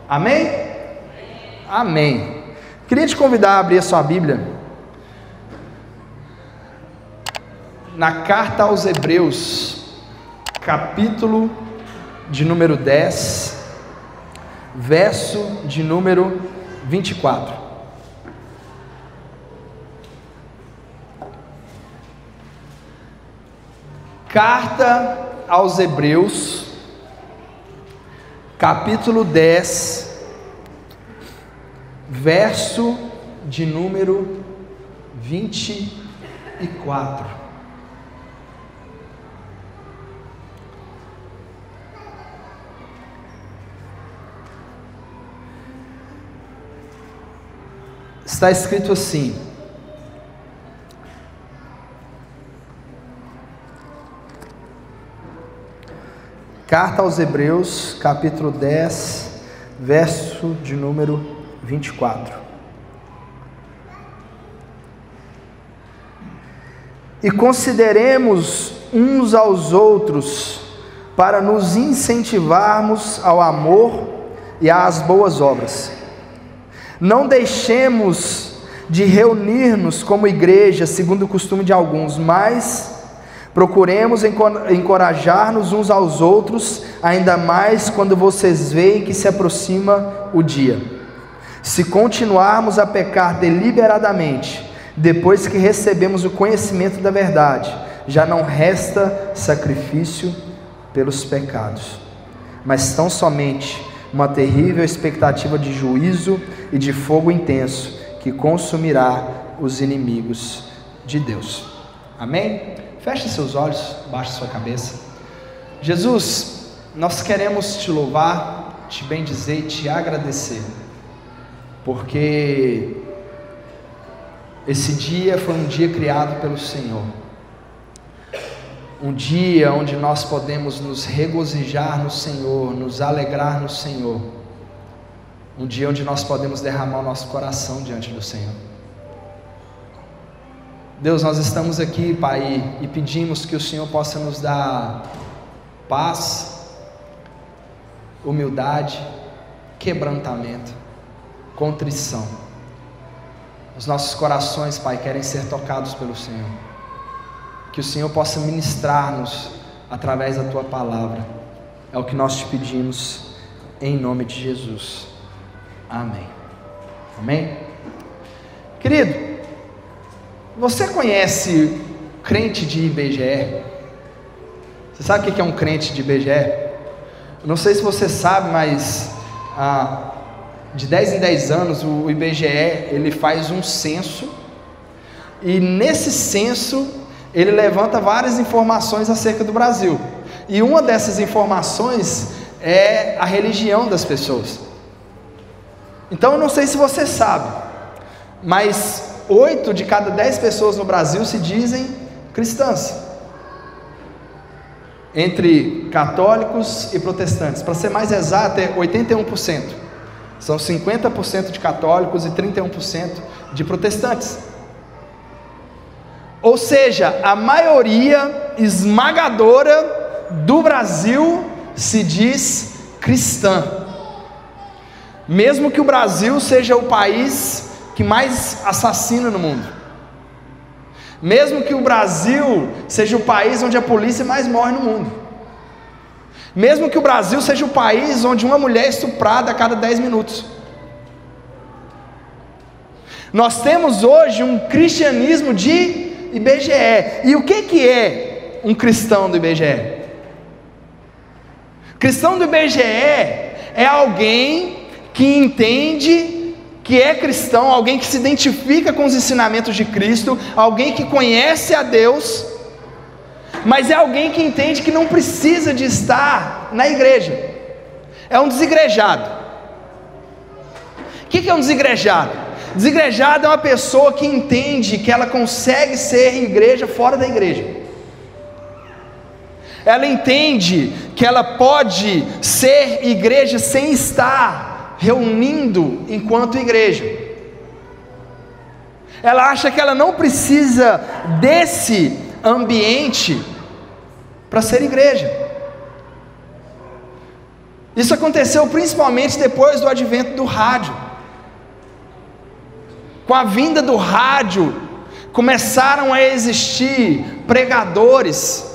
Amém? Amém. Queria te convidar a abrir a sua Bíblia na carta aos Hebreus, capítulo de número 10, verso de número 24. Carta aos Hebreus, capítulo 10, verso de número 24. Está escrito assim: Carta aos Hebreus, capítulo 10, verso de número 24. E consideremos uns aos outros para nos incentivarmos ao amor e às boas obras. Não deixemos de reunir-nos como igreja, segundo o costume de alguns, mas procuremos encorajar-nos uns aos outros, ainda mais quando vocês veem que se aproxima o dia. Se continuarmos a pecar deliberadamente, depois que recebemos o conhecimento da verdade, já não resta sacrifício pelos pecados, mas tão somente uma terrível expectativa de juízo e de fogo intenso, que consumirá os inimigos de Deus. Amém? Feche seus olhos, baixe sua cabeça. Jesus, nós queremos te louvar, te bendizer e te agradecer, porque esse dia foi um dia criado pelo Senhor, um dia onde nós podemos nos regozijar no Senhor, nos alegrar no Senhor, um dia onde nós podemos derramar o nosso coração diante do Senhor. Deus, nós estamos aqui, Pai, e pedimos que o Senhor possa nos dar paz, humildade, quebrantamento, contrição. Os nossos corações, Pai, querem ser tocados pelo Senhor. Que o Senhor possa ministrar-nos através da Tua palavra. É o que nós te pedimos, em nome de Jesus. Amém. Amém? Querido, você conhece crente de IBGE? Você sabe o que é um crente de IBGE? Eu não sei se você sabe, mas de 10 em 10 anos o IBGE ele faz um censo, e nesse censo ele levanta várias informações acerca do Brasil, e uma dessas informações é a religião das pessoas. Então eu não sei se você sabe, mas 8 de cada 10 pessoas no Brasil se dizem cristãs, entre católicos e protestantes. Para ser mais exato, é 81%. São 50% de católicos e 31% de protestantes. Ou seja, a maioria esmagadora do Brasil se diz cristã, mesmo que o Brasil seja o país que mais assassina no mundo, mesmo que o Brasil seja o país onde a polícia mais morre no mundo, mesmo que o Brasil seja o país onde uma mulher é estuprada a cada 10 minutos. Nós temos hoje um cristianismo de IBGE. E o que é um cristão do IBGE? Cristão do IBGE é alguém que entende que é cristão, alguém que se identifica com os ensinamentos de Cristo, alguém que conhece a Deus, mas é alguém que entende que não precisa de estar na igreja. É um desigrejado. O que é um desigrejado? Desigrejado é uma pessoa que entende que ela consegue ser igreja fora da igreja. Ela entende que ela pode ser igreja sem estar reunindo enquanto igreja. Ela acha que ela não precisa desse ambiente para ser igreja. Isso aconteceu principalmente depois do advento do rádio. Com a vinda do rádio, começaram a existir pregadores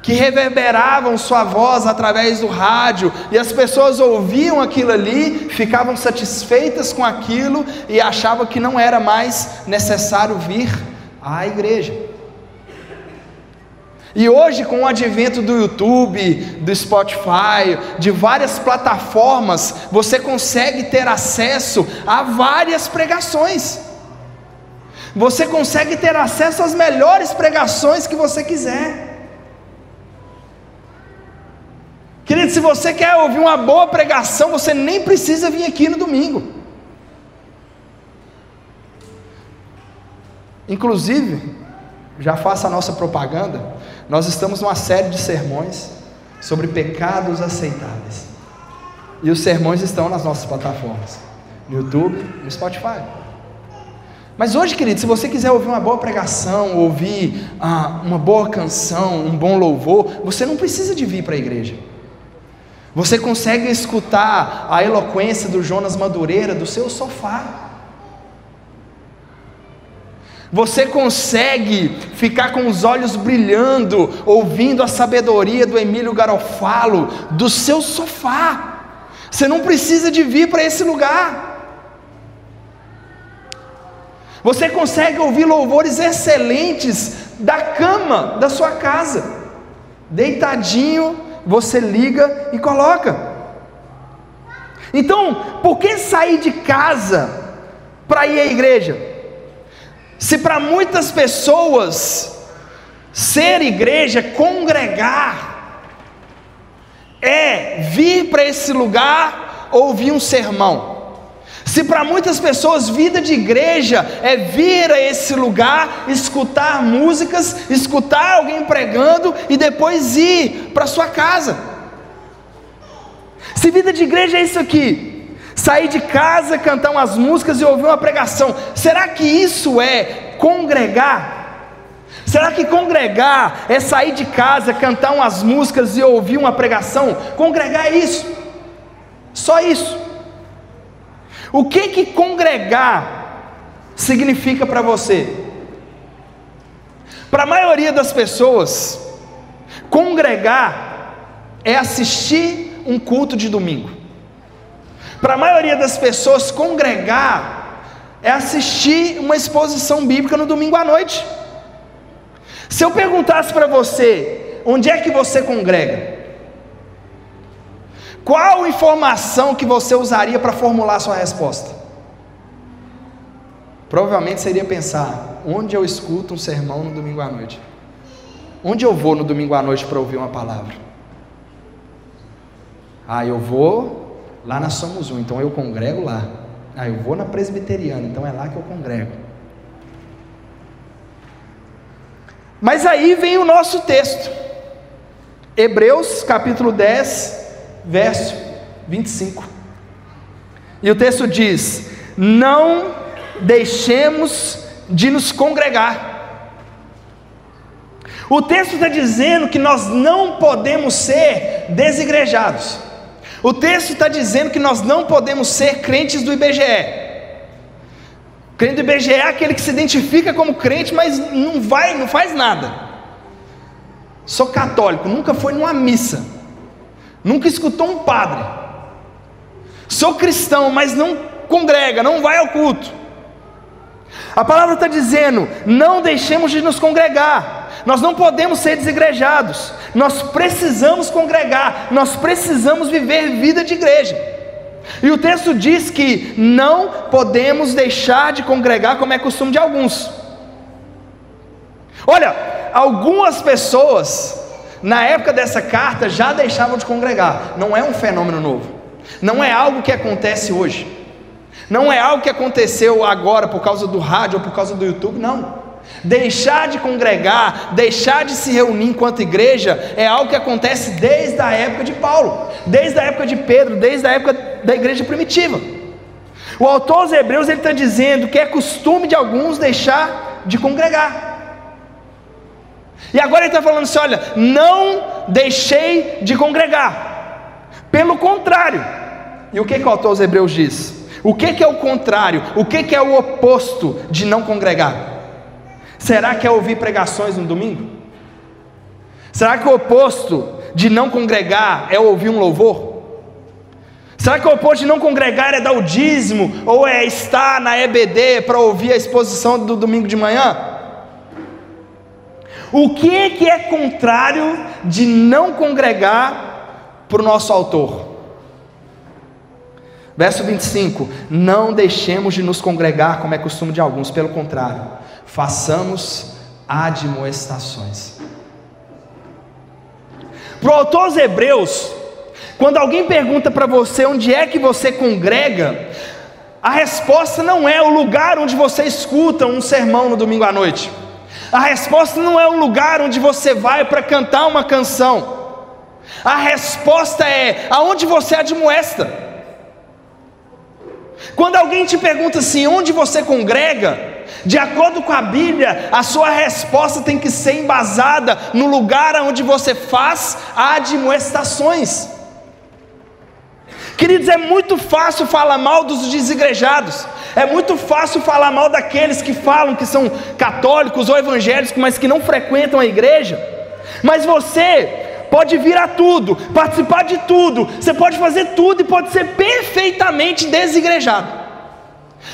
que reverberavam sua voz através do rádio, e as pessoas ouviam aquilo ali, ficavam satisfeitas com aquilo e achavam que não era mais necessário vir à igreja. E hoje, com o advento do YouTube, do Spotify, de várias plataformas, você consegue ter acesso a várias pregações. Você consegue ter acesso às melhores pregações que você quiser. Querido, se você quer ouvir uma boa pregação, você nem precisa vir aqui no domingo. Inclusive, já faço a nossa propaganda, nós estamos numa série de sermões sobre pecados aceitáveis. E os sermões estão nas nossas plataformas, no YouTube, no Spotify. Mas hoje, querido, se você quiser ouvir uma boa pregação, ouvir uma boa canção, um bom louvor, você não precisa de vir para a igreja. Você consegue escutar a eloquência do Jonas Madureira do seu sofá. Você consegue ficar com os olhos brilhando, ouvindo a sabedoria do Emílio Garofalo do seu sofá. Você não precisa de vir para esse lugar. Você consegue ouvir louvores excelentes da cama da sua casa, deitadinho, você liga e coloca. Então, por que sair de casa para ir à igreja? Se para muitas pessoas ser igreja, congregar, é vir para esse lugar ouvir um sermão. Se para muitas pessoas vida de igreja é vir a esse lugar, escutar músicas, escutar alguém pregando e depois ir para sua casa. Se vida de igreja é isso aqui, sair de casa, cantar umas músicas e ouvir uma pregação, será que isso é congregar? Será que congregar é sair de casa, cantar umas músicas e ouvir uma pregação? Congregar é isso, só isso. O que congregar significa para você? Para a maioria das pessoas, congregar é assistir um culto de domingo. Para a maioria das pessoas, congregar é assistir uma exposição bíblica no domingo à noite. Se eu perguntasse para você, onde é que você congrega? Qual informação que você usaria para formular a sua resposta? Provavelmente seria pensar, onde eu escuto um sermão no domingo à noite? Onde eu vou no domingo à noite para ouvir uma palavra? Eu vou lá na Somos Um, então eu congrego lá. Eu vou na Presbiteriana, então é lá que eu congrego. Mas aí vem o nosso texto, Hebreus capítulo 10, verso 25, e o texto diz: não deixemos de nos congregar. O texto está dizendo que nós não podemos ser desigrejados. O texto está dizendo que nós não podemos ser crentes do IBGE. Crente do IBGE é aquele que se identifica como crente, mas não faz nada. Sou católico, nunca foi numa missa, nunca escutou um padre. Sou cristão, mas não congrega, não vai ao culto. A palavra está dizendo: não deixemos de nos congregar. Nós não podemos ser desigrejados. Nós precisamos congregar. Nós precisamos viver vida de igreja. E o texto diz que não podemos deixar de congregar, como é costume de alguns. Olha, algumas pessoas na época dessa carta já deixavam de congregar. Não é um fenômeno novo, não é algo que acontece hoje, não é algo que aconteceu agora por causa do rádio ou por causa do YouTube, não. Deixar de congregar, deixar de se reunir enquanto igreja é algo que acontece desde a época de Paulo, desde a época de Pedro, desde a época da igreja primitiva. O autor aos Hebreus, ele está dizendo que é costume de alguns deixar de congregar. E agora ele está falando assim: olha, não deixei de congregar. Pelo contrário, e o que o autor aos Hebreus diz? O que é o contrário? O que é o oposto de não congregar? Será que é ouvir pregações no domingo? Será que o oposto de não congregar é ouvir um louvor? Será que o oposto de não congregar é dar o dízimo, ou é estar na EBD para ouvir a exposição do domingo de manhã? O que é contrário de não congregar para o nosso autor? Verso 25: não deixemos de nos congregar como é costume de alguns, pelo contrário, façamos admoestações. Para o autor aos Hebreus, quando alguém pergunta para você onde é que você congrega, a resposta não é o lugar onde você escuta um sermão no domingo à noite. A resposta não é o lugar onde você vai para cantar uma canção. A resposta é aonde você admoesta. Quando alguém te pergunta assim, onde você congrega, de acordo com a Bíblia, a sua resposta tem que ser embasada no lugar onde você faz admoestações. Queridos, é muito fácil falar mal dos desigrejados, é muito fácil falar mal daqueles que falam que são católicos ou evangélicos, mas que não frequentam a igreja. Mas você pode vir a tudo, participar de tudo, você pode fazer tudo e pode ser perfeitamente desigrejado.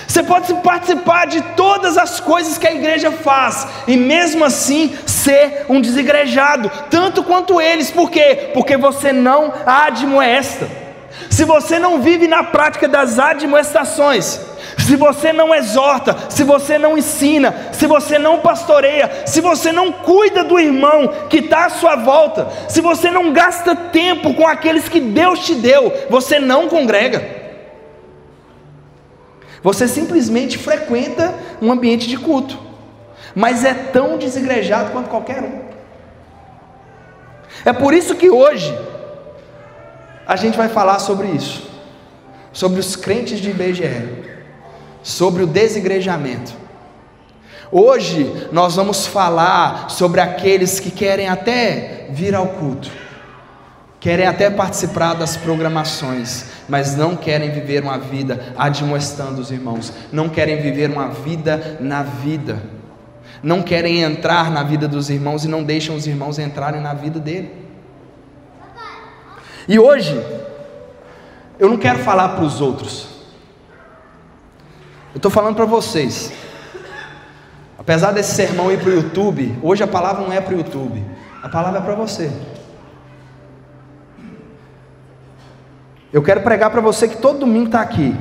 Você pode participar de todas as coisas que a igreja faz e mesmo assim ser um desigrejado, tanto quanto eles. Por quê? Porque você não admoesta. Se você não vive na prática das admoestações, se você não exorta, se você não ensina, se você não pastoreia, se você não cuida do irmão que está à sua volta, se você não gasta tempo com aqueles que Deus te deu, você não congrega. Você simplesmente frequenta um ambiente de culto, mas é tão desigrejado quanto qualquer um. É por isso que hoje a gente vai falar sobre isso, sobre os crentes de IBGE, sobre o desigrejamento. Hoje nós vamos falar sobre aqueles que querem até vir ao culto, querem até participar das programações, mas não querem viver uma vida admoestando os irmãos, não querem viver uma vida na vida, não querem entrar na vida dos irmãos e não deixam os irmãos entrarem na vida dele. E hoje, eu não quero falar para os outros, eu estou falando para vocês. Apesar desse sermão ir para o YouTube, hoje a palavra não é para o YouTube, a palavra é para você. Eu quero pregar para você que todo domingo está aqui,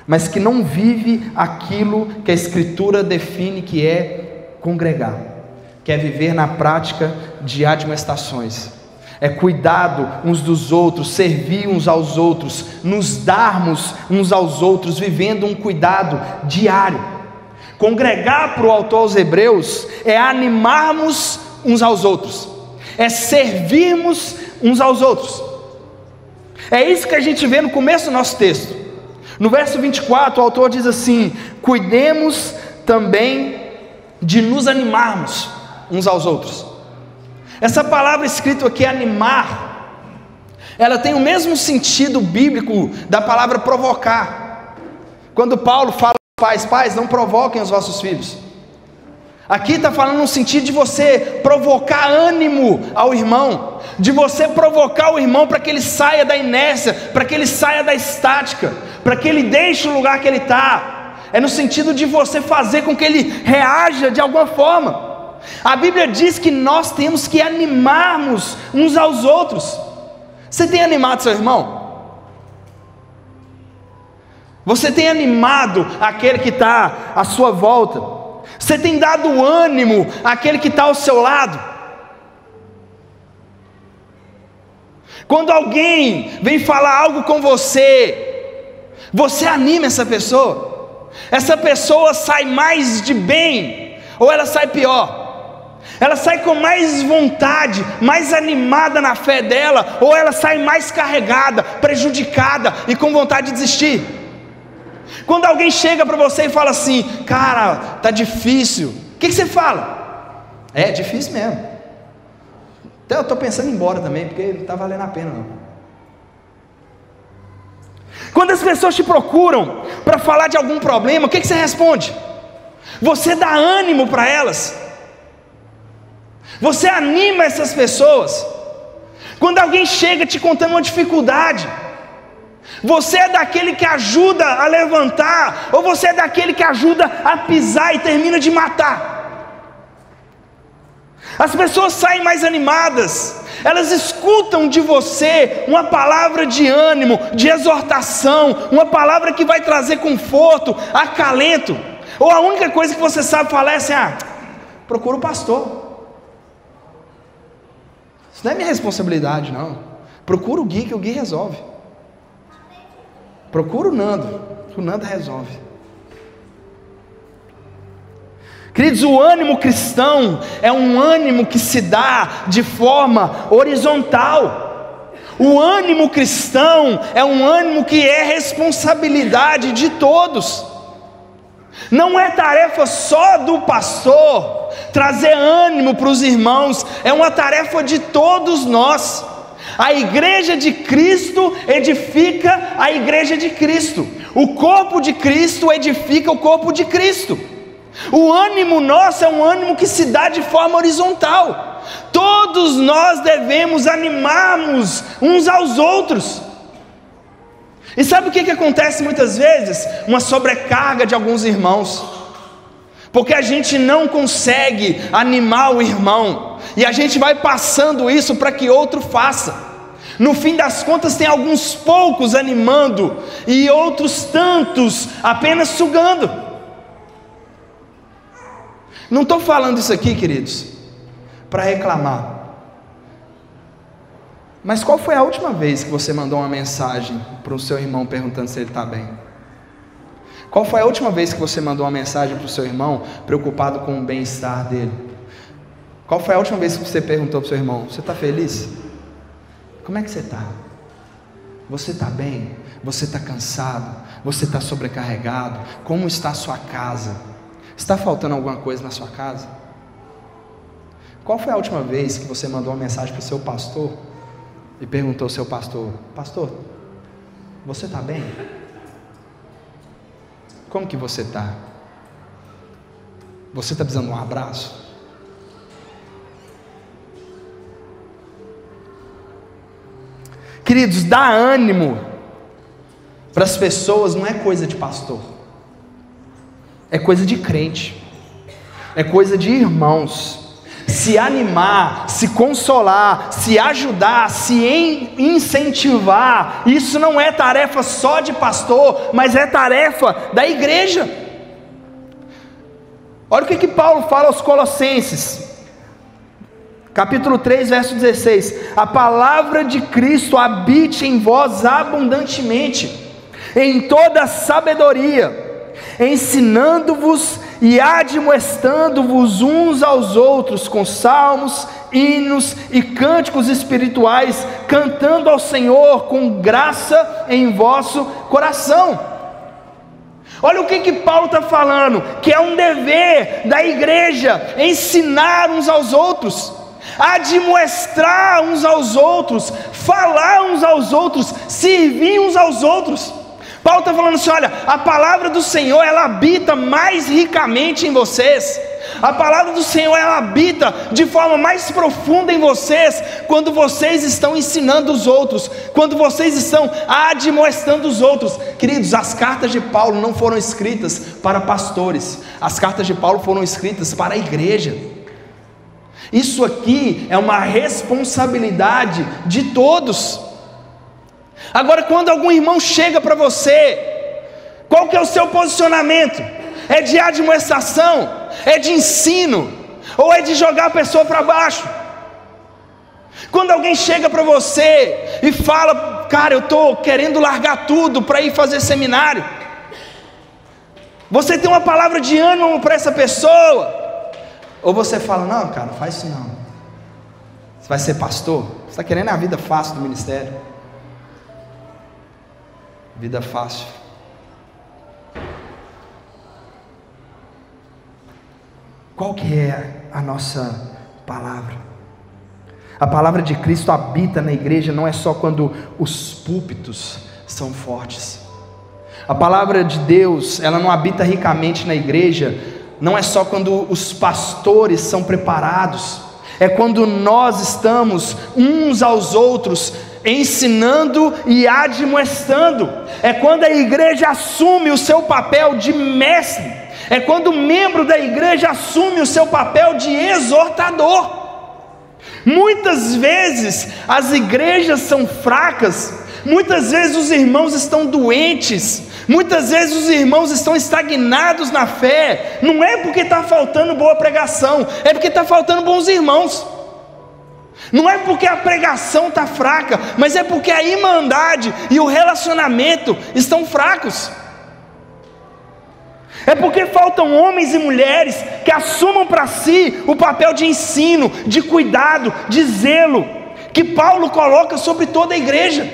mas que não vive aquilo que a Escritura define que é congregar, que é viver na prática de admoestações. É cuidado uns dos outros, servir uns aos outros, nos darmos uns aos outros, vivendo um cuidado diário. Congregar para o autor aos Hebreus é animarmos uns aos outros, é servirmos uns aos outros. É isso que a gente vê no começo do nosso texto. No verso 24 o autor diz assim: cuidemos também de nos animarmos uns aos outros. Essa palavra escrita aqui, animar, ela tem o mesmo sentido bíblico da palavra provocar. Quando Paulo fala aos pais, não provoquem os vossos filhos. Aqui está falando no sentido de você provocar ânimo ao irmão, de você provocar o irmão para que ele saia da inércia, para que ele saia da estática, para que ele deixe o lugar que ele está. É no sentido de você fazer com que ele reaja de alguma forma. A Bíblia diz que nós temos que animarmos uns aos outros. Você tem animado seu irmão? Você tem animado aquele que está à sua volta? Você tem dado ânimo àquele que está ao seu lado? Quando alguém vem falar algo com você, você anima essa pessoa? Essa pessoa sai mais de bem ou ela sai pior? Ela sai com mais vontade, mais animada na fé dela, ou ela sai mais carregada, prejudicada e com vontade de desistir? Quando alguém chega para você e fala assim: cara, tá difícil, o que você fala? É difícil mesmo. Até eu estou pensando em ir embora também, porque não está valendo a pena não. Quando as pessoas te procuram para falar de algum problema, o que você responde? Você dá ânimo para elas, você anima essas pessoas. Quando alguém chega te contando uma dificuldade, você é daquele que ajuda a levantar, ou você é daquele que ajuda a pisar e termina de matar? As pessoas saem mais animadas, elas escutam de você uma palavra de ânimo, de exortação, uma palavra que vai trazer conforto, acalento. Ou a única coisa que você sabe falar é assim: procura o pastor. Isso não é minha responsabilidade, não. Procura o Gui, que o Gui resolve. Procura o Nando, que o Nando resolve. Queridos, o ânimo cristão é um ânimo que se dá de forma horizontal. O ânimo cristão é um ânimo que é responsabilidade de todos. Não é tarefa só do pastor trazer ânimo para os irmãos, é uma tarefa de todos nós. A igreja de Cristo edifica a igreja de Cristo, o corpo de Cristo edifica o corpo de Cristo. O ânimo nosso é um ânimo que se dá de forma horizontal. Todos nós devemos animarmos uns aos outros. E sabe o que acontece muitas vezes? Uma sobrecarga de alguns irmãos, porque a gente não consegue animar o irmão, e a gente vai passando isso para que outro faça. No fim das contas tem alguns poucos animando, e outros tantos apenas sugando. Não estou falando isso aqui, queridos, para reclamar. Mas qual foi a última vez que você mandou uma mensagem para o seu irmão perguntando se ele está bem? Qual foi a última vez que você mandou uma mensagem para o seu irmão preocupado com o bem-estar dele? Qual foi a última vez que você perguntou para o seu irmão: você está feliz? Como é que você está? Você está bem? Você está cansado? Você está sobrecarregado? Como está a sua casa? Está faltando alguma coisa na sua casa? Qual foi a última vez que você mandou uma mensagem para o seu pastor e perguntou ao seu pastor: pastor, você está bem? Como que você está? Você está precisando de um abraço? Queridos, dar ânimo para as pessoas não é coisa de pastor, é coisa de crente, é coisa de irmãos. Se animar, se consolar, se ajudar, se incentivar, isso não é tarefa só de pastor, mas é tarefa da igreja. Olha o que Paulo fala aos Colossenses, capítulo 3, verso 16: a palavra de Cristo habite em vós abundantemente, em toda sabedoria, ensinando-vos e admoestando-vos uns aos outros com salmos, hinos e cânticos espirituais, cantando ao Senhor com graça em vosso coração. Olha o que Paulo está falando, que é um dever da igreja, ensinar uns aos outros, admoestrar uns aos outros, falar uns aos outros, servir uns aos outros. Paulo está falando assim: olha, a palavra do Senhor, ela habita mais ricamente em vocês. A palavra do Senhor, ela habita de forma mais profunda em vocês, quando vocês estão ensinando os outros, quando vocês estão admoestando os outros. Queridos, as cartas de Paulo não foram escritas para pastores, as cartas de Paulo foram escritas para a igreja. Isso aqui é uma responsabilidade de todos. Agora, quando algum irmão chega para você, qual que é o seu posicionamento? É de admoestação? É de ensino? Ou é de jogar a pessoa para baixo? Quando alguém chega para você e fala: cara, eu estou querendo largar tudo para ir fazer seminário, você tem uma palavra de ânimo para essa pessoa? Ou você fala: não, cara, não faz isso não, você vai ser pastor? Você está querendo a vida fácil do ministério? Vida fácil. Qual que é a nossa palavra? A palavra de Cristo habita na igreja não é só quando os púlpitos são fortes. A palavra de Deus, ela não habita ricamente na igreja, não é só quando os pastores são preparados, é quando nós estamos uns aos outros ensinando e admoestando, é quando a igreja assume o seu papel de mestre, é quando o membro da igreja assume o seu papel de exortador. Muitas vezes as igrejas são fracas, muitas vezes os irmãos estão doentes, muitas vezes os irmãos estão estagnados na fé, não é porque está faltando boa pregação, é porque está faltando bons irmãos. Não é porque a pregação está fraca, mas é porque a irmandade e o relacionamento estão fracos. É porque faltam homens e mulheres que assumam para si o papel de ensino, de cuidado, de zelo, que Paulo coloca sobre toda a igreja.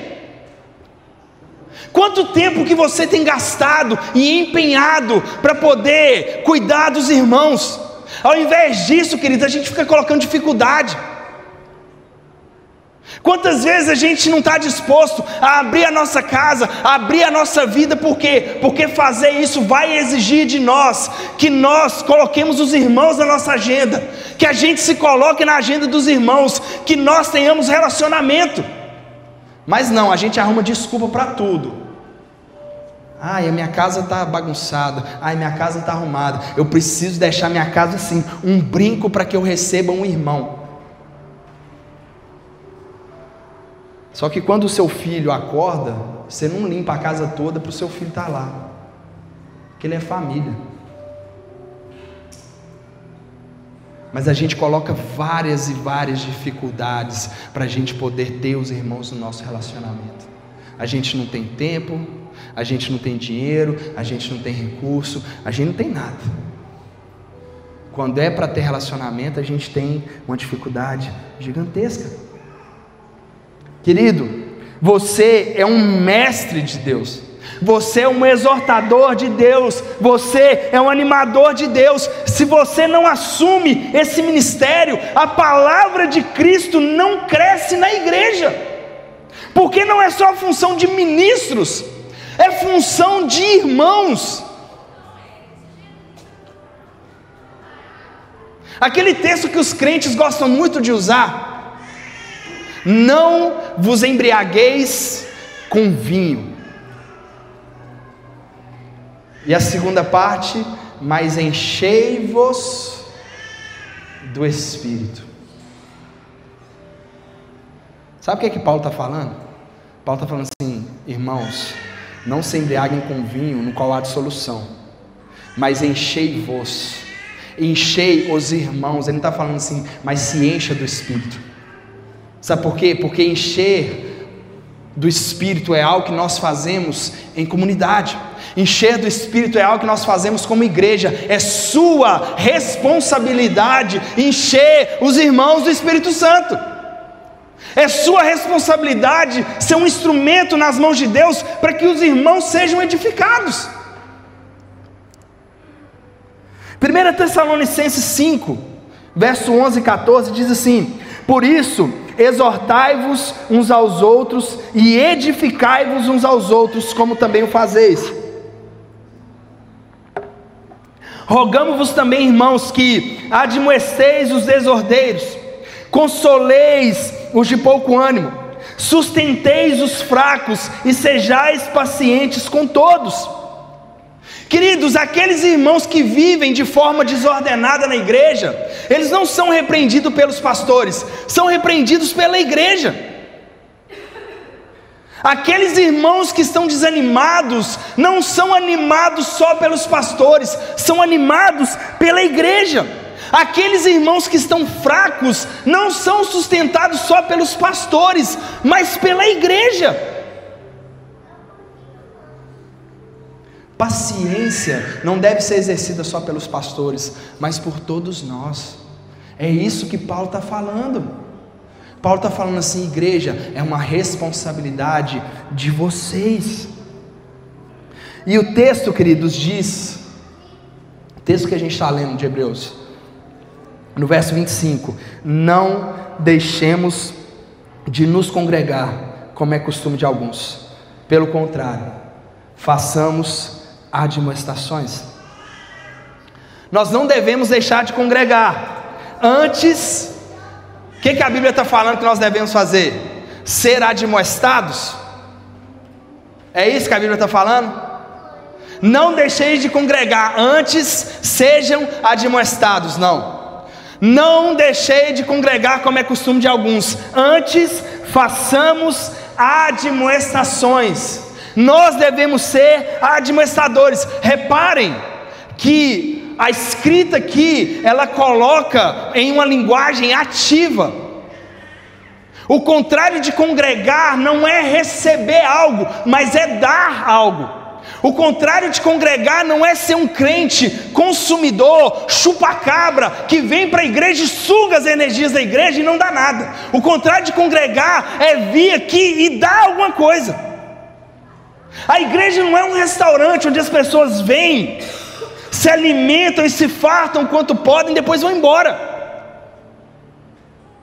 Quanto tempo que você tem gastado e empenhado para poder cuidar dos irmãos? Ao invés disso, queridos, a gente fica colocando dificuldade. Quantas vezes a gente não está disposto a abrir a nossa casa, a abrir a nossa vida, por quê? Porque fazer isso vai exigir de nós, que nós coloquemos os irmãos na nossa agenda, que a gente se coloque na agenda dos irmãos, que nós tenhamos relacionamento. Mas não, a gente arruma desculpa para tudo. Ai, a minha casa está bagunçada, ai, minha casa está arrumada, eu preciso deixar minha casa assim, um brinco para que eu receba um irmão. Só que quando o seu filho acorda, você não limpa a casa toda para o seu filho estar lá, porque ele é família. Mas a gente coloca várias e várias dificuldades para a gente poder ter os irmãos no nosso relacionamento. A gente não tem tempo, a gente não tem dinheiro, a gente não tem recurso, a gente não tem nada. Quando é para ter relacionamento, a gente tem uma dificuldade gigantesca. Querido, você é um mestre de Deus, você é um exortador de Deus, você é um animador de Deus. Se você não assume esse ministério, a palavra de Cristo não cresce na igreja, porque não é só função de ministros, é função de irmãos. Aquele texto que os crentes gostam muito de usar: não vos embriagueis com vinho. E a segunda parte: mas enchei-vos do Espírito. Sabe o que Paulo está falando? Paulo está falando assim: irmãos, não se embriaguem com vinho, no qual há dissolução, mas enchei-vos, enchei os irmãos. Ele não está falando assim, mas se encha do Espírito. Sabe por quê? Porque encher do Espírito é algo que nós fazemos em comunidade. Encher do Espírito é algo que nós fazemos como igreja. É sua responsabilidade encher os irmãos do Espírito Santo. É sua responsabilidade ser um instrumento nas mãos de Deus para que os irmãos sejam edificados. 1 Tessalonicenses 5, verso 11 e 14 diz assim: por isso, exortai-vos uns aos outros e edificai-vos uns aos outros, como também o fazeis. Rogamo-vos também, irmãos, que admoesteis os desordeiros, consoleis os de pouco ânimo, sustenteis os fracos e sejais pacientes com todos. Queridos, aqueles irmãos que vivem de forma desordenada na igreja, eles não são repreendidos pelos pastores, são repreendidos pela igreja. Aqueles irmãos que estão desanimados, não são animados só pelos pastores, são animados pela igreja. Aqueles irmãos que estão fracos, não são sustentados só pelos pastores, mas pela igreja. Paciência não deve ser exercida só pelos pastores, mas por todos nós. É isso que Paulo está falando. Paulo está falando assim: igreja, é uma responsabilidade de vocês. E o texto, queridos, diz, o texto que a gente está lendo de Hebreus, no verso 25: não deixemos de nos congregar, como é costume de alguns, pelo contrário, façamos admoestações. Nós não devemos deixar de congregar. Antes, o que a Bíblia está falando que nós devemos fazer? Ser admoestados. É isso que a Bíblia está falando? Não deixeis de congregar, antes sejam admoestados. Não deixei de congregar como é costume de alguns, antes façamos admoestações. Nós devemos ser admoestadores. Reparem que a escrita aqui, ela coloca em uma linguagem ativa. O contrário de congregar não é receber algo, mas é dar algo. O contrário de congregar não é ser um crente consumidor, chupa-cabra, que vem para a igreja e suga as energias da igreja e não dá nada. O contrário de congregar é vir aqui e dar alguma coisa. A igreja não é um restaurante onde as pessoas vêm, se alimentam e se fartam quanto podem e depois vão embora.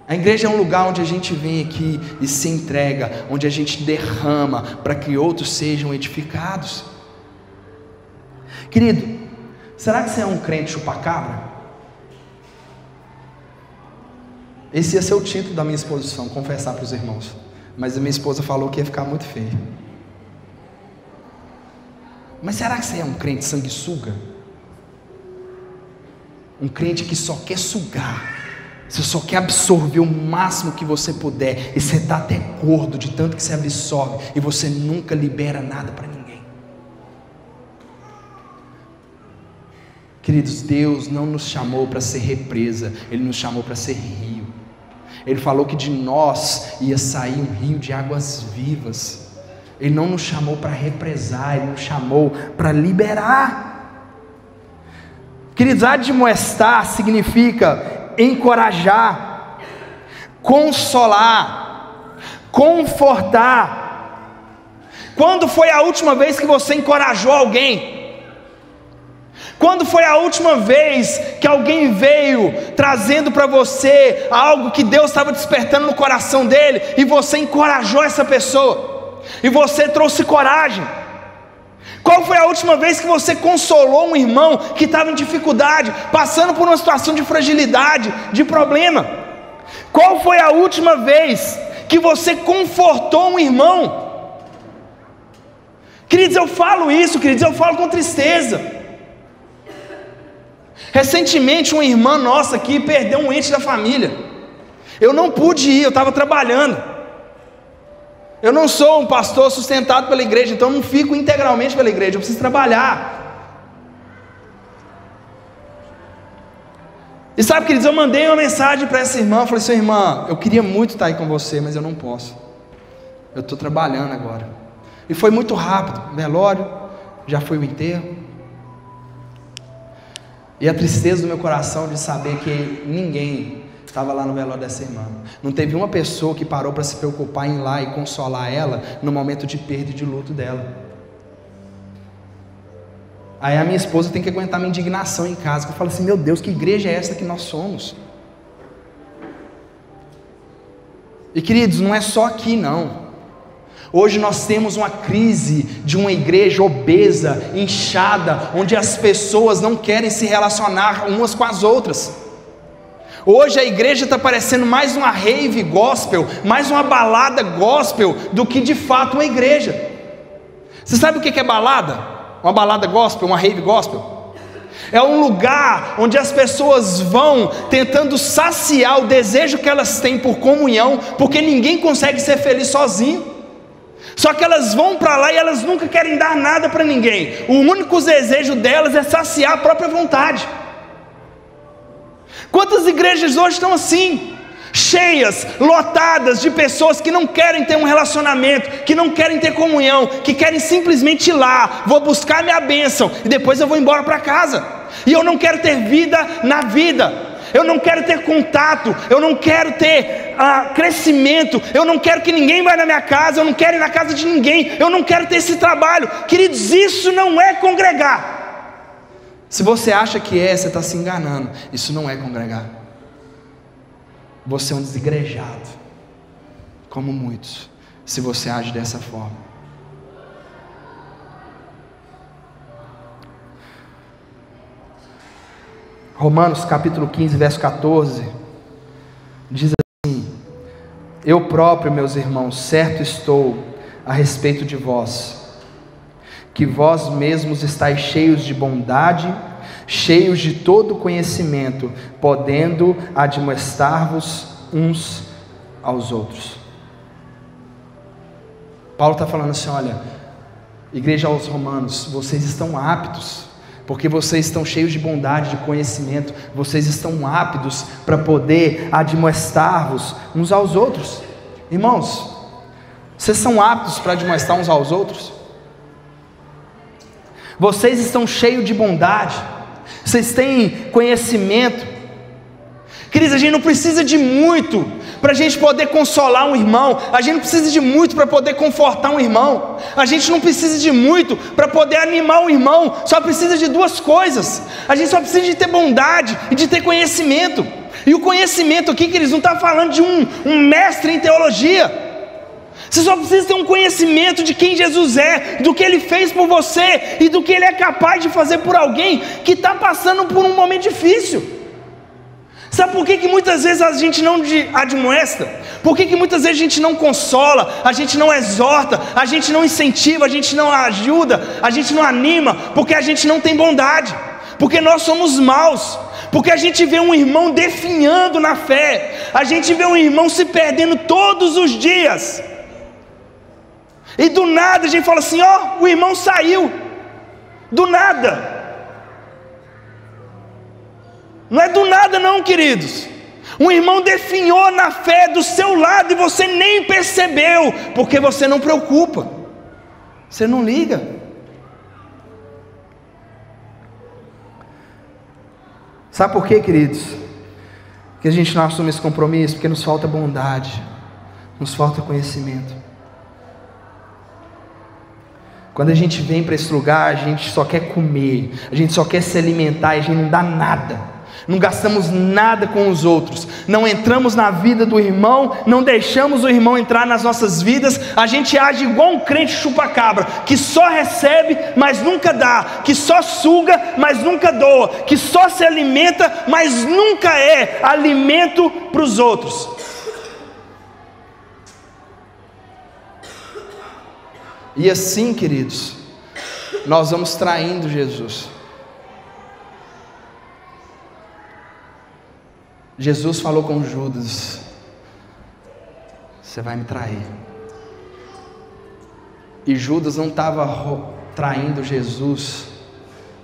A igreja é um lugar onde a gente vem aqui e se entrega, onde a gente derrama para que outros sejam edificados. Querido, será que você é um crente chupacabra? Esse ia ser o título da minha exposição, confessar para os irmãos. Mas a minha esposa falou que ia ficar muito feio. Mas será que você é um crente sanguessuga? Um crente que só quer sugar. Você só quer absorver o máximo que você puder. E você está até gordo de tanto que você absorve. E você nunca libera nada para ninguém. Queridos, Deus não nos chamou para ser represa. Ele nos chamou para ser rio. Ele falou que de nós ia sair um rio de águas vivas. Ele não nos chamou para represar. Ele nos chamou para liberar. Queridos, admoestar significa encorajar, consolar, confortar. Quando foi a última vez que você encorajou alguém? Quando foi a última vez que alguém veio trazendo para você algo que Deus estava despertando no coração dele e você encorajou essa pessoa e você trouxe coragem? Qual foi a última vez que você consolou um irmão que estava em dificuldade, passando por uma situação de fragilidade, de problema? Qual foi a última vez que você confortou um irmão? Queridos, eu falo isso, queridos, eu falo com tristeza. Recentemente uma irmã nossa aqui perdeu um ente da família. Eu não pude ir, eu estava trabalhando. Eu não sou um pastor sustentado pela igreja, então eu não fico integralmente pela igreja, eu preciso trabalhar. E sabe, queridos, eu mandei uma mensagem para essa irmã, eu falei: sua irmã, eu queria muito estar aí com você, mas eu não posso. Eu estou trabalhando agora. E foi muito rápido, velório, já foi o enterro. E a tristeza do meu coração de saber que ninguém estava lá no velório dessa irmã. Não teve uma pessoa que parou para se preocupar em ir lá e consolar ela no momento de perda e de luto dela. Aí a minha esposa tem que aguentar minha indignação em casa, que eu falo assim: meu Deus, que igreja é essa que nós somos? E queridos, não é só aqui não. Hoje nós temos uma crise de uma igreja obesa, inchada, onde as pessoas não querem se relacionar umas com as outras. Hoje a igreja está parecendo mais uma rave gospel, mais uma balada gospel, do que de fato uma igreja. Você sabe o que é balada? Uma balada gospel, uma rave gospel? É um lugar onde as pessoas vão tentando saciar o desejo que elas têm por comunhão, porque ninguém consegue ser feliz sozinho. Só que elas vão para lá e elas nunca querem dar nada para ninguém. O único desejo delas é saciar a própria vontade. Quantas igrejas hoje estão assim? Cheias, lotadas de pessoas que não querem ter um relacionamento, que não querem ter comunhão, que querem simplesmente ir lá, vou buscar minha bênção e depois eu vou embora para casa. E eu não quero ter vida na vida. Eu não quero ter contato, eu não quero ter crescimento, eu não quero que ninguém vá na minha casa, eu não quero ir na casa de ninguém, eu não quero ter esse trabalho. Queridos, isso não é congregar. Se você acha que é, você está se enganando. Isso não é congregar. Você é um desigrejado, como muitos, se você age dessa forma. Romanos capítulo 15, verso 14, diz assim: eu próprio, meus irmãos, certo estou a respeito de vós, que vós mesmos estáis cheios de bondade, cheios de todo conhecimento, podendo admoestar-vos uns aos outros. Paulo está falando assim: olha, igreja aos Romanos, vocês estão aptos, porque vocês estão cheios de bondade, de conhecimento, vocês estão aptos para poder admoestar-vos uns aos outros. Irmãos, vocês são aptos para admoestar uns aos outros? Vocês estão cheios de bondade, vocês têm conhecimento. Queridos, a gente não precisa de muito para a gente poder consolar um irmão, a gente não precisa de muito para poder confortar um irmão, a gente não precisa de muito para poder animar um irmão, só precisa de duas coisas: a gente só precisa de ter bondade e de ter conhecimento. E o conhecimento aqui, queridos, não está falando de um mestre em teologia. Você só precisa ter um conhecimento de quem Jesus é, do que Ele fez por você e do que Ele é capaz de fazer por alguém que está passando por um momento difícil. Sabe por que muitas vezes a gente não admoesta? Por que muitas vezes a gente não consola, a gente não exorta, a gente não incentiva, a gente não ajuda, a gente não anima? Porque a gente não tem bondade, porque nós somos maus, porque a gente vê um irmão definhando na fé, a gente vê um irmão se perdendo todos os dias, e do nada a gente fala assim: ó, o irmão saiu, do nada. Não é do nada não, queridos. Um irmão definhou na fé do seu lado e você nem percebeu, porque você não preocupa, você não liga. Sabe por quê, queridos? Que a gente não assume esse compromisso? Porque nos falta bondade, nos falta conhecimento. Quando a gente vem para esse lugar, a gente só quer comer, a gente só quer se alimentar, e a gente não dá nada. Não gastamos nada com os outros, não entramos na vida do irmão, não deixamos o irmão entrar nas nossas vidas. A gente age igual um crente chupa-cabra, que só recebe, mas nunca dá, que só suga, mas nunca doa, que só se alimenta, mas nunca é alimento para os outros. E assim, queridos, nós vamos traindo Jesus. Jesus falou com Judas: você vai me trair. E Judas não estava traindo Jesus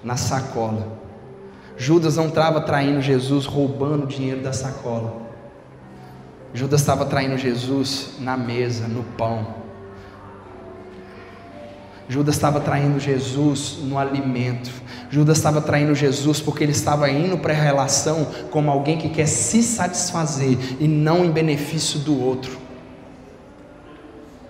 na sacola. Judas não estava traindo Jesus roubando o dinheiro da sacola. Judas estava traindo Jesus na mesa, no pão. Judas estava traindo Jesus no alimento. Judas estava traindo Jesus porque ele estava indo para a relação como alguém que quer se satisfazer e não em benefício do outro.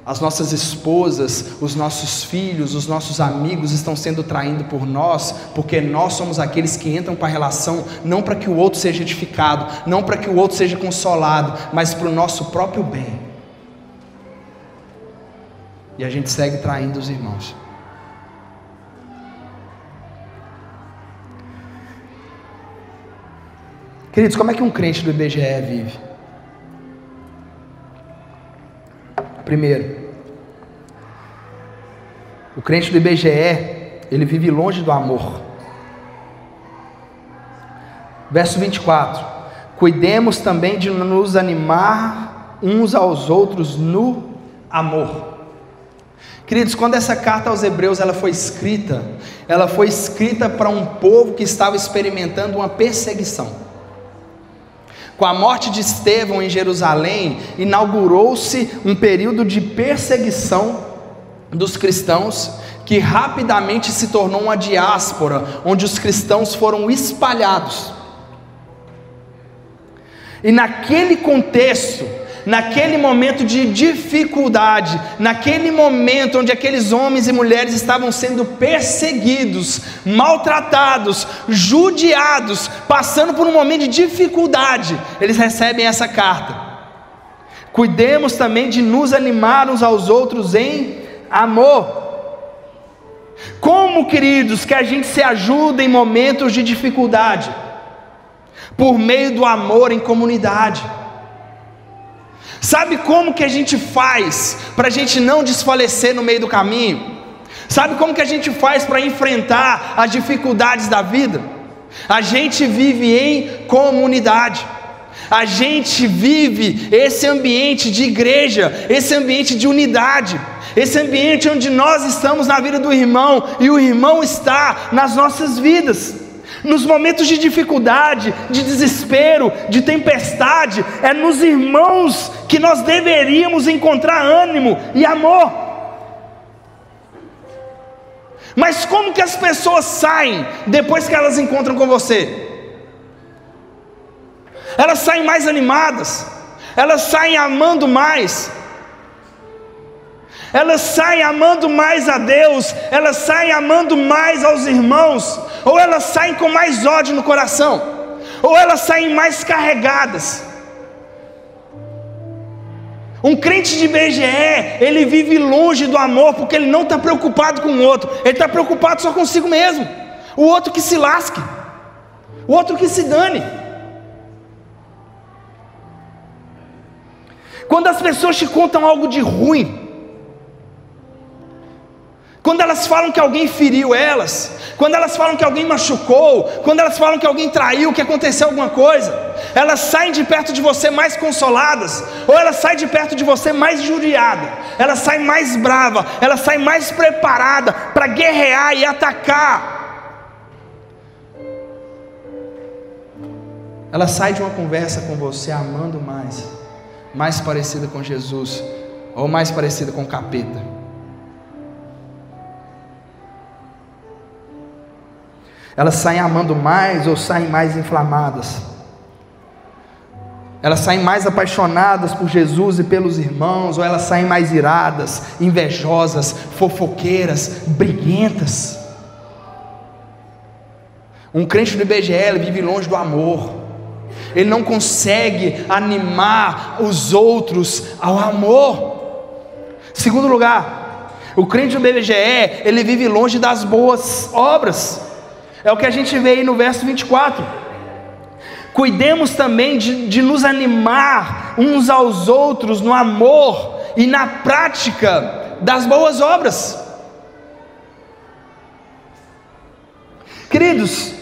As nossas esposas, os nossos filhos, os nossos amigos estão sendo traídos por nós, porque nós somos aqueles que entram para a relação não para que o outro seja edificado, não para que o outro seja consolado, mas para o nosso próprio bem. E a gente segue traindo os irmãos. Queridos, como é que um crente do IBGE vive? Primeiro, o crente do IBGE, ele vive longe do amor. Verso 24: cuidemos também de nos animar uns aos outros no amor. Queridos, quando essa carta aos Hebreus ela foi escrita para um povo que estava experimentando uma perseguição. Com a morte de Estevão em Jerusalém, inaugurou-se um período de perseguição dos cristãos, que rapidamente se tornou uma diáspora, onde os cristãos foram espalhados. E naquele contexto, naquele momento de dificuldade, naquele momento onde aqueles homens e mulheres estavam sendo perseguidos, maltratados, judiados, passando por um momento de dificuldade, eles recebem essa carta: cuidemos também de nos animar uns aos outros em amor. Como, queridos, que a gente se ajuda em momentos de dificuldade? por meio do amor em comunidade. Sabe como que a gente faz para a gente não desfalecer no meio do caminho? Sabe como que a gente faz para enfrentar as dificuldades da vida? A gente vive em comunidade. A gente vive esse ambiente de igreja, esse ambiente de unidade, esse ambiente onde nós estamos na vida do irmão e o irmão está nas nossas vidas. Nos momentos de dificuldade, de desespero, de tempestade, é nos irmãos que nós deveríamos encontrar ânimo e amor. Mas como que as pessoas saem depois que elas encontram com você? Elas saem mais animadas, elas saem amando mais, elas saem amando mais a Deus, elas saem amando mais aos irmãos, ou elas saem com mais ódio no coração, ou elas saem mais carregadas. Um crente de BGE, ele vive longe do amor, porque ele não está preocupado com o outro, ele está preocupado só consigo mesmo. O outro que se lasque, o outro que se dane. Quando as pessoas te contam algo de ruim, quando elas falam que alguém feriu elas, quando elas falam que alguém machucou, quando elas falam que alguém traiu, que aconteceu alguma coisa, elas saem de perto de você mais consoladas, ou elas saem de perto de você mais injuriadas, elas saem mais bravas, elas saem mais preparadas para guerrear e atacar. Elas saem de uma conversa com você amando mais parecida com Jesus, ou mais parecida com o capeta. Elas saem amando mais ou saem mais inflamadas? Elas saem mais apaixonadas por Jesus e pelos irmãos, ou elas saem mais iradas, invejosas, fofoqueiras, briguentas? Um crente do IBGE, ele vive longe do amor. Ele não consegue animar os outros ao amor. Segundo lugar, o crente do IBGE, ele vive longe das boas obras. É o que a gente vê aí no verso 24. Cuidemos também de nos animar uns aos outros no amor e na prática das boas obras. Queridos,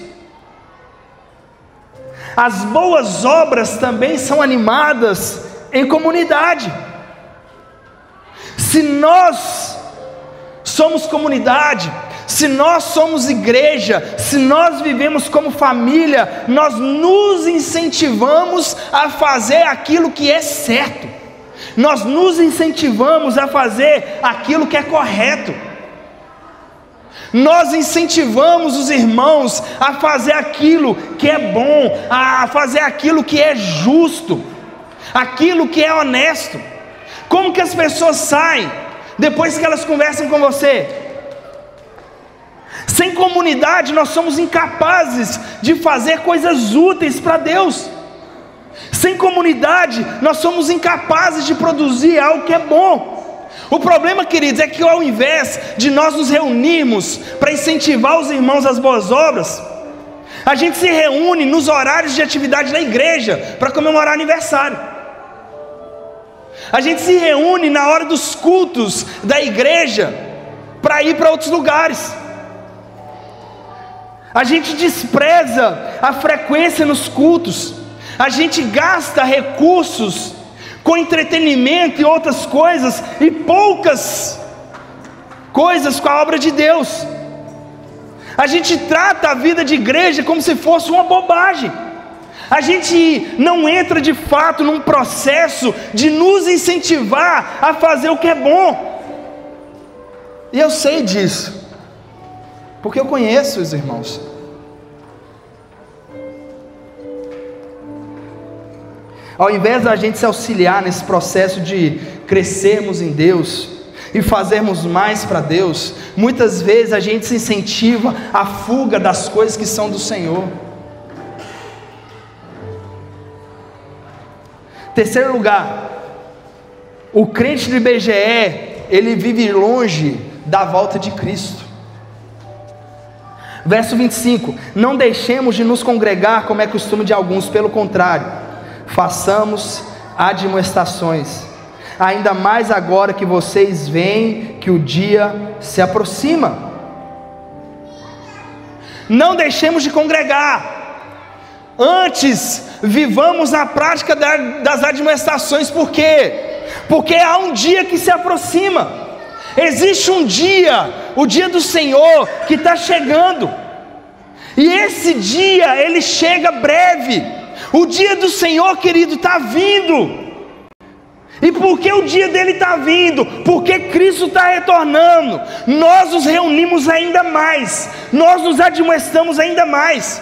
as boas obras também são animadas em comunidade. Se nós somos comunidade, se nós somos igreja, se nós vivemos como família, nós nos incentivamos a fazer aquilo que é certo, nós nos incentivamos a fazer aquilo que é correto, nós incentivamos os irmãos a fazer aquilo que é bom, a fazer aquilo que é justo, aquilo que é honesto. Como que as pessoas saem depois que elas conversam com você? Sem comunidade nós somos incapazes de fazer coisas úteis para Deus. Sem comunidade nós somos incapazes de produzir algo que é bom. O problema, queridos, é que ao invés de nós nos reunirmos para incentivar os irmãos às boas obras, a gente se reúne nos horários de atividade da igreja para comemorar aniversário. A gente se reúne na hora dos cultos da igreja para ir para outros lugares. A gente despreza a frequência nos cultos. A gente gasta recursos com entretenimento e outras coisas, e poucas coisas com a obra de Deus. A gente trata a vida de igreja como se fosse uma bobagem. A gente não entra de fato num processo de nos incentivar a fazer o que é bom. E eu sei disso, porque eu conheço os irmãos. Ao invés da gente se auxiliar nesse processo de crescermos em Deus e fazermos mais para Deus, muitas vezes a gente se incentiva à fuga das coisas que são do Senhor. Terceiro lugar, o crente do IBGE, ele vive longe da volta de Cristo. Verso 25: não deixemos de nos congregar como é costume de alguns, pelo contrário, façamos admoestações, ainda mais agora que vocês veem que o dia se aproxima. Não deixemos de congregar, antes vivamos na prática das admoestações. Por quê? Porque há um dia que se aproxima, existe um dia, o dia do Senhor que está chegando, e esse dia ele chega breve. O dia do Senhor, querido, está vindo. E por que o dia dele está vindo? Porque Cristo está retornando. Nós nos reunimos ainda mais, nós nos admoestamos ainda mais.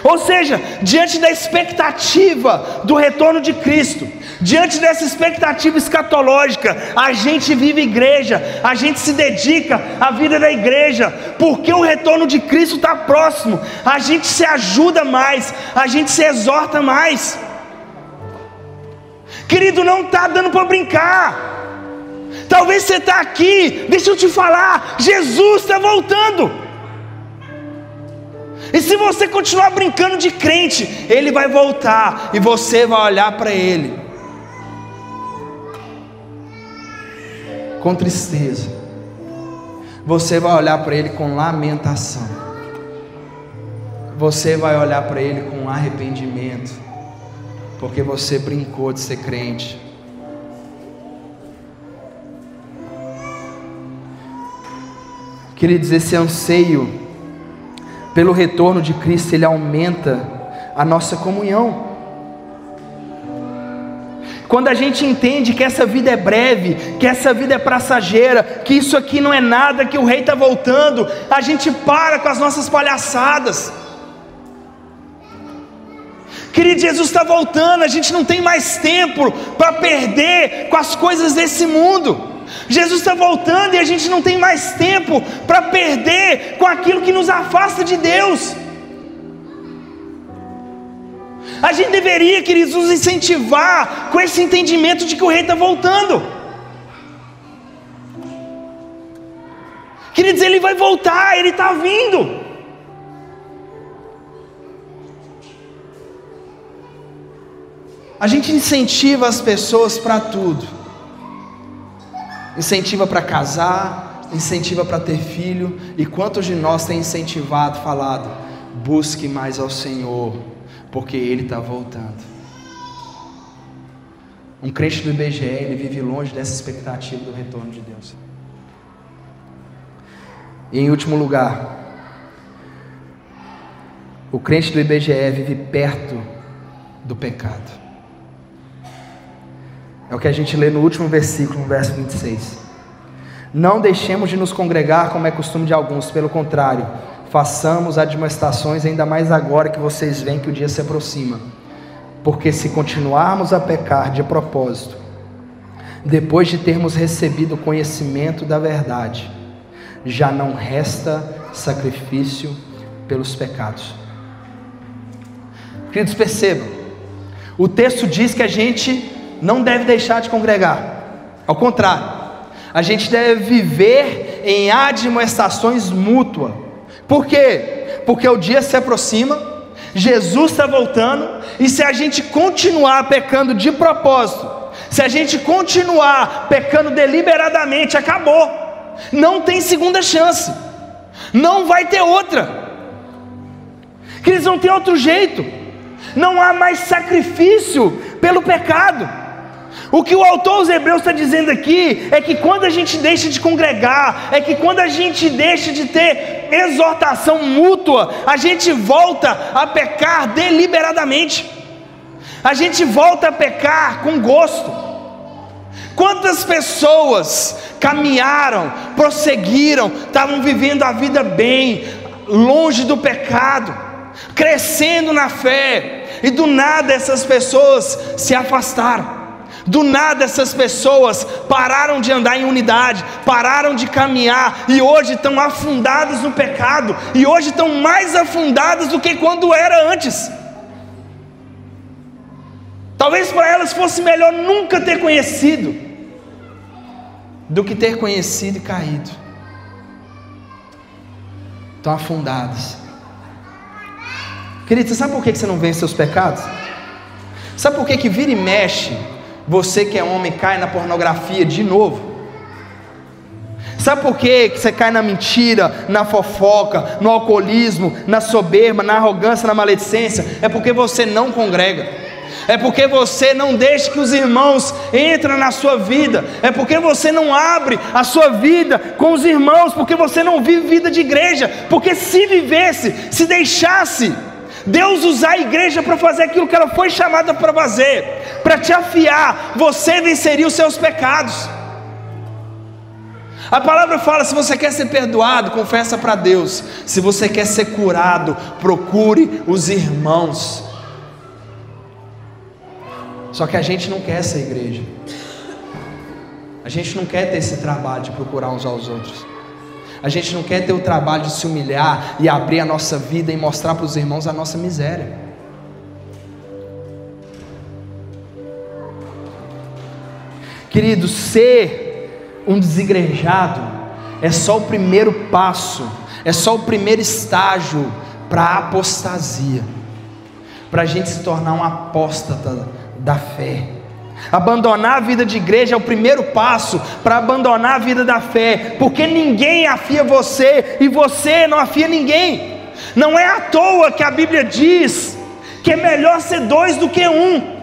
Ou seja, diante da expectativa do retorno de Cristo, diante dessa expectativa escatológica, a gente vive igreja, a gente se dedica à vida da igreja, porque o retorno de Cristo está próximo. A gente se ajuda mais, a gente se exorta mais. Querido, não está dando para brincar. Talvez você está aqui, deixa eu te falar, Jesus está voltando. E se você continuar brincando de crente, Ele vai voltar e você vai olhar para Ele com tristeza. Você vai olhar para Ele com lamentação. Você vai olhar para Ele com arrependimento, porque você brincou de ser crente. Queridos, esse anseio pelo retorno de Cristo, ele aumenta a nossa comunhão. Quando a gente entende que essa vida é breve, que essa vida é passageira, que isso aqui não é nada, que o Rei está voltando, a gente para com as nossas palhaçadas. Querido, Jesus está voltando, a gente não tem mais tempo para perder com as coisas desse mundo. Jesus está voltando e a gente não tem mais tempo para perder com aquilo que nos afasta de Deus. A gente deveria, queridos, nos incentivar com esse entendimento de que o Rei está voltando. Queridos, Ele vai voltar, Ele está vindo. A gente incentiva as pessoas para tudo. Incentiva para casar, incentiva para ter filho. E quantos de nós tem incentivado, falado: busque mais ao Senhor, porque Ele está voltando. Um crente do IBGE, ele vive longe dessa expectativa do retorno de Deus. E em último lugar, o crente do IBGE vive perto do pecado. É o que a gente lê no último versículo, no verso 26. Não deixemos de nos congregar como é costume de alguns, pelo contrário, façamos admoestações, ainda mais agora que vocês veem que o dia se aproxima. Porque se continuarmos a pecar de propósito, depois de termos recebido o conhecimento da verdade, já não resta sacrifício pelos pecados. Queridos, percebam, o texto diz que a gente não deve deixar de congregar. Ao contrário, a gente deve viver em admoestações mútuas. Por quê? Porque o dia se aproxima, Jesus está voltando, e se a gente continuar pecando de propósito, se a gente continuar pecando deliberadamente, acabou. Não tem segunda chance, não vai ter outra. Que eles não têm outro jeito. Não há mais sacrifício pelo pecado. O que o autor aos Hebreus está dizendo aqui é que quando a gente deixa de congregar, é que quando a gente deixa de ter exortação mútua, a gente volta a pecar deliberadamente, a gente volta a pecar com gosto. Quantas pessoas caminharam, prosseguiram, estavam vivendo a vida bem, longe do pecado, crescendo na fé, e do nada essas pessoas se afastaram. Do nada essas pessoas pararam de andar em unidade, pararam de caminhar, e hoje estão afundadas no pecado, e hoje estão mais afundadas do que quando era antes. Talvez para elas fosse melhor nunca ter conhecido, do que ter conhecido e caído. estão afundadas. Querido, você sabe por que você não vence seus pecados? Sabe por que vira e mexe, você que é homem cai na pornografia de novo? Sabe por que você cai na mentira, na fofoca, no alcoolismo, na soberba, na arrogância, na maledicência? É porque você não congrega. É porque você não deixa que os irmãos entrem na sua vida. É porque você não abre a sua vida com os irmãos. Porque você não vive vida de igreja. Porque se vivesse, se deixasse Deus usar a igreja para fazer aquilo que ela foi chamada para fazer, para te afiar, você venceria os seus pecados. A palavra fala: se você quer ser perdoado, confessa para Deus. Se você quer ser curado, procure os irmãos. Só que a gente não quer essa igreja. A gente não quer ter esse trabalho de procurar uns aos outros. A gente não quer ter o trabalho de se humilhar e abrir a nossa vida e mostrar para os irmãos a nossa miséria. Querido, ser um desigrejado é só o primeiro passo, é só o primeiro estágio para a apostasia, para a gente se tornar um apóstata da fé. Abandonar a vida de igreja é o primeiro passo para abandonar a vida da fé, porque ninguém afia você e você não afia ninguém. Não é à toa que a Bíblia diz que é melhor ser dois do que um,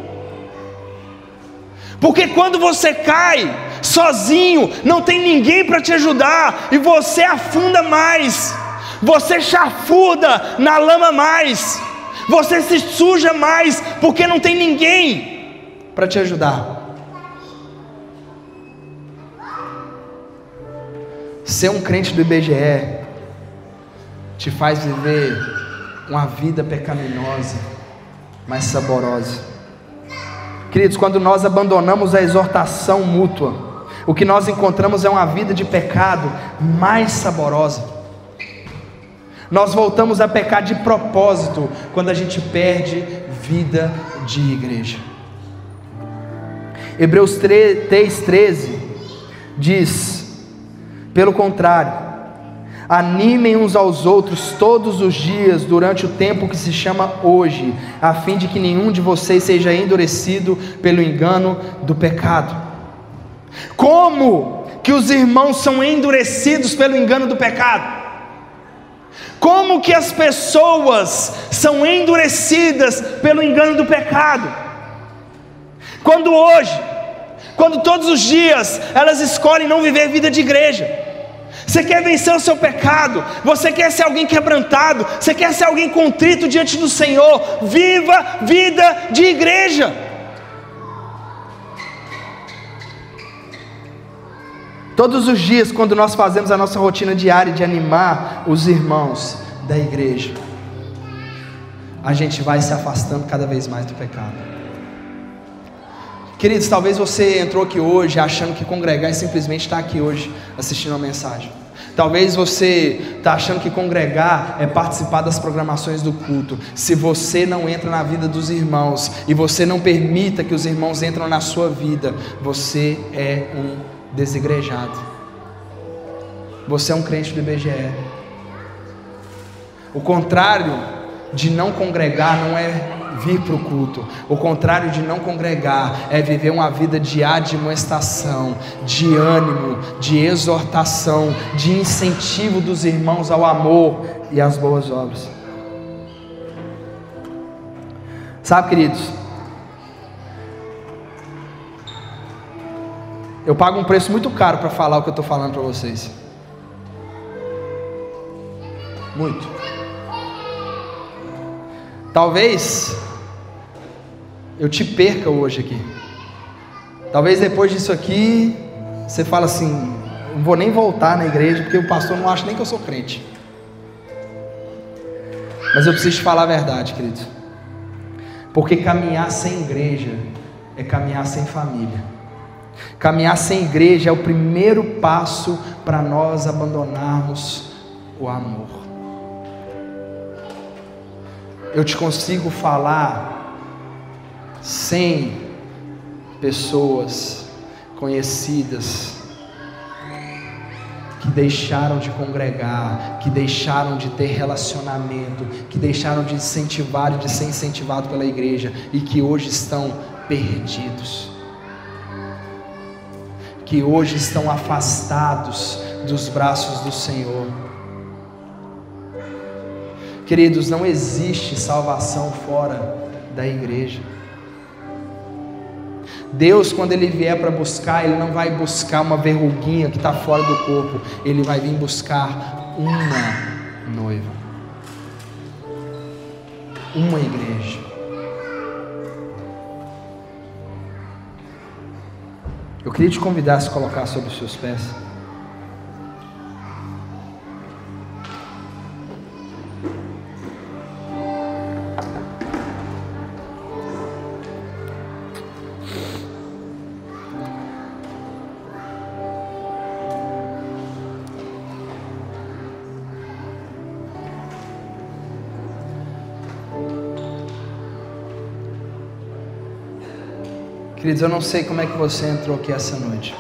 porque quando você cai sozinho, não tem ninguém para te ajudar, e você afunda mais, você chafuda na lama mais, você se suja mais, porque não tem ninguém para te ajudar. Ser um crente do IBGE te faz viver uma vida pecaminosa, mas saborosa. Queridos, quando nós abandonamos a exortação mútua, o que nós encontramos é uma vida de pecado mais saborosa. Nós voltamos a pecar de propósito quando a gente perde vida de igreja. Hebreus 3:13 diz: pelo contrário, animem uns aos outros todos os dias durante o tempo que se chama hoje, a fim de que nenhum de vocês seja endurecido pelo engano do pecado. Como que os irmãos são endurecidos pelo engano do pecado? Como que as pessoas são endurecidas pelo engano do pecado? Quando todos os dias elas escolhem não viver vida de igreja. Você quer vencer o seu pecado, você quer ser alguém quebrantado, você quer ser alguém contrito diante do Senhor, viva vida de igreja. Todos os dias, quando nós fazemos a nossa rotina diária de animar os irmãos da igreja, a gente vai se afastando cada vez mais do pecado. Queridos, talvez você entrou aqui hoje achando que congregar é simplesmente estar aqui hoje assistindo a mensagem. Talvez você está achando que congregar é participar das programações do culto. Se você não entra na vida dos irmãos e você não permita que os irmãos entrem na sua vida, você é um desigrejado. Você é um crente do IBGE. O contrário de não congregar não é vir para o culto. O contrário de não congregar é viver uma vida de admoestação, de ânimo, de exortação, de incentivo dos irmãos ao amor e às boas obras. Sabe, queridos, eu pago um preço muito caro para falar o que eu estou falando para vocês. Muito. Talvez eu te perca hoje aqui. Talvez depois disso aqui você fala assim: não vou nem voltar na igreja, porque o pastor não acha nem que eu sou crente. Mas eu preciso te falar a verdade, querido. Porque caminhar sem igreja é caminhar sem família. Caminhar sem igreja é o primeiro passo para nós abandonarmos o amor. Eu te consigo falar 100 pessoas conhecidas que deixaram de congregar, que deixaram de ter relacionamento, que deixaram de incentivar e de ser incentivado pela igreja e que hoje estão perdidos, que hoje estão afastados dos braços do Senhor. Queridos, não existe salvação fora da igreja. Deus, quando Ele vier para buscar, Ele não vai buscar uma verruguinha que está fora do corpo, Ele vai vir buscar uma noiva, uma igreja. Eu queria te convidar a se colocar sobre os seus pés. Queridos, eu não sei como é que você entrou aqui essa noite.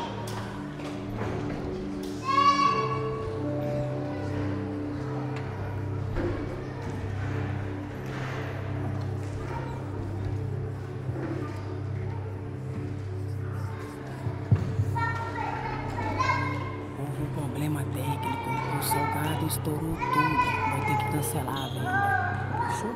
Houve um problema técnico, o salgado estourou tudo, vai ter que cancelar a venda. Fechou?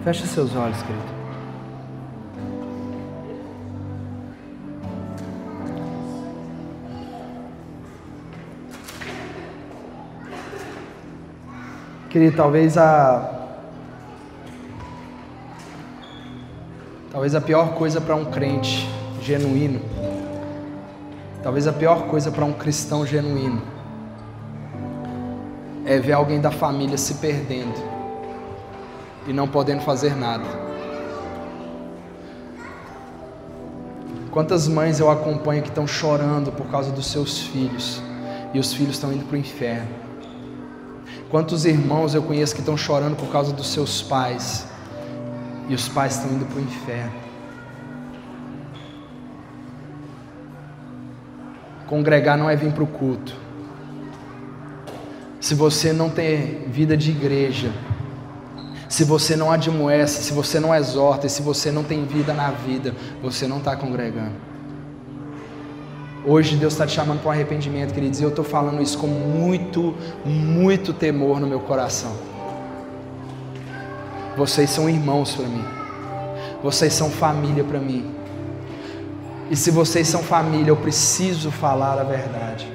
Fecha seus olhos, querido. Querido, talvez a pior coisa para um crente genuíno, talvez a pior coisa para um cristão genuíno é ver alguém da família se perdendo e não podendo fazer nada. Quantas mães eu acompanho que estão chorando por causa dos seus filhos e os filhos estão indo para o inferno? Quantos irmãos eu conheço que estão chorando por causa dos seus pais e os pais estão indo para o inferno? Congregar não é vir para o culto. Se você não tem vida de igreja, se você não admoece, se você não exorta, e se você não tem vida na vida, você não está congregando. Hoje Deus está te chamando para um arrependimento, queridos, e eu estou falando isso com muito, muito temor no meu coração. Vocês são irmãos para mim, vocês são família para mim, e se vocês são família, eu preciso falar a verdade.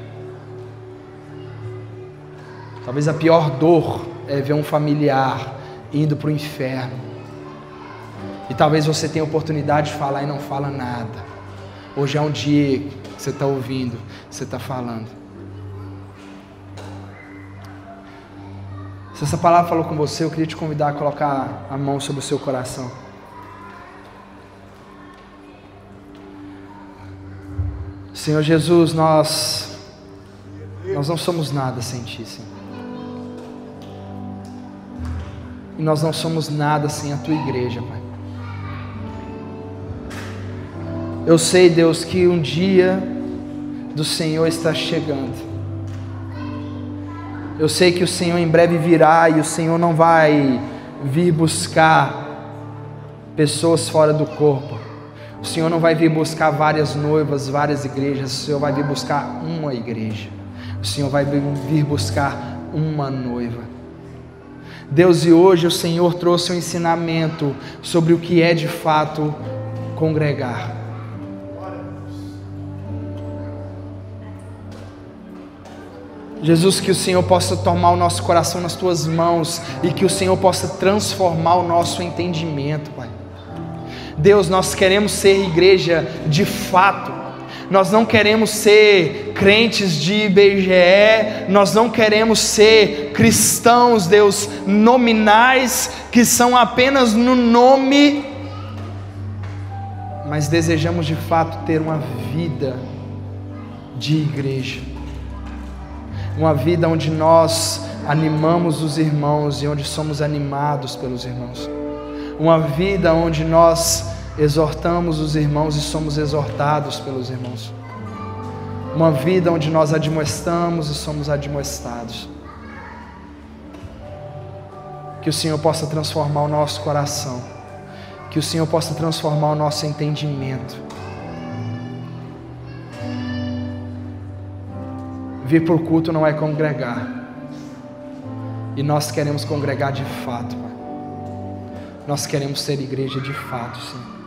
Talvez a pior dor é ver um familiar indo para o inferno, e talvez você tenha a oportunidade de falar e não fala nada. Hoje é um dia que você está ouvindo, você está falando. Se essa palavra falou com você, eu queria te convidar a colocar a mão sobre o seu coração. Senhor Jesus, nós não somos nada sem Ti, Senhor. E nós não somos nada sem a Tua igreja, Pai. Eu sei, Deus, que um dia do Senhor está chegando. Eu sei que o Senhor em breve virá e o Senhor não vai vir buscar pessoas fora do corpo. O Senhor não vai vir buscar várias noivas, várias igrejas. O Senhor vai vir buscar uma igreja. O Senhor vai vir buscar uma noiva. Deus, e hoje o Senhor trouxe um ensinamento sobre o que é de fato congregar. Jesus, que o Senhor possa tomar o nosso coração nas Tuas mãos e que o Senhor possa transformar o nosso entendimento, Pai. Deus, nós queremos ser igreja de fato. Nós não queremos ser crentes de IBGE, nós não queremos ser cristãos, Deus, nominais, que são apenas no nome, mas desejamos de fato ter uma vida de igreja, uma vida onde nós animamos os irmãos e onde somos animados pelos irmãos. Uma vida onde nós exortamos os irmãos e somos exortados pelos irmãos. Uma vida onde nós admoestamos e somos admoestados. Que o Senhor possa transformar o nosso coração. Que o Senhor possa transformar o nosso entendimento. Vir para o culto não é congregar. E nós queremos congregar de fato, Pai. Nós queremos ser igreja de fato, Senhor.